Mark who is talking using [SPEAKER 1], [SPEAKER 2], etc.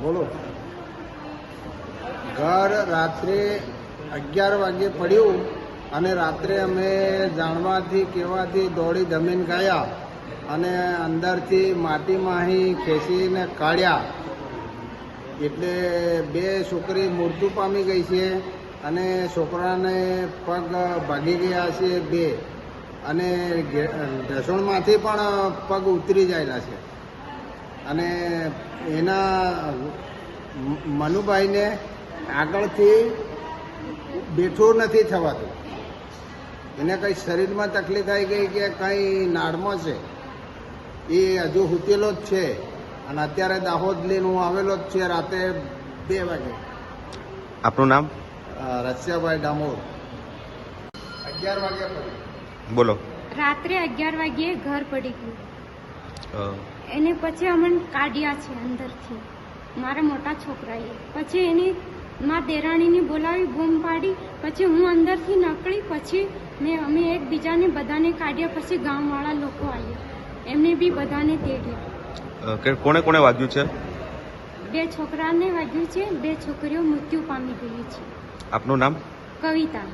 [SPEAKER 1] બોલો. ઘર રાત્રે 11 વાગે પડ્યું અને રાત્રે અમે જાણવાથી કહેવાથી દોડી જમીન ગયા અને અંદરથી માટી માહી ખેંચીને કાઢ્યા. એટલે 2 છોકરી મૃત્યુ પામી ગઈ છે અને છોકરાને પગ ભાગી ગયા છે 2 અને ઢસણમાંથી પણ પગ ઉતરી જાયેલા છે. અને એના મનુભાઈને આગળથી બેઠું નથી થવાતું. એને કંઈ શરીરમાં તકલીફ આવી ગઈ કે કંઈ નાડમાં છે, એ હજુ હુતેલો જ છે અને અત્યારે દાહોદ લઈને હું આવેલો જ છે રાતે 2 વાગે.
[SPEAKER 2] આપનું નામ?
[SPEAKER 1] રસિયાભાઈ ડામોર. 11 વાગે પડ્યું.
[SPEAKER 2] બોલો.
[SPEAKER 3] રાત્રે 11 વાગ્યે ઘર પડી ગયું. એને પછી અમને કાઢ્યા છે અંદરથી મારા મોટા છોકરાએ. પછી એની મા દેરાણીને બોલાવી બૂમ પાડી. પછી હું અંદરથી નીકળી. પછી અમે એકબીજાને બધાને કાઢ્યા. પછી ગામવાળા લોકો આવ્યા, એમને બી બધાને તેડ્યા.
[SPEAKER 2] કોને કોને વાગ્યું છે?
[SPEAKER 3] 2 છોકરાને વાગ્યું છે, 2 છોકરીઓ મૃત્યુ પામી ગઈ છે.
[SPEAKER 2] આપનું નામ?
[SPEAKER 3] કવિતા.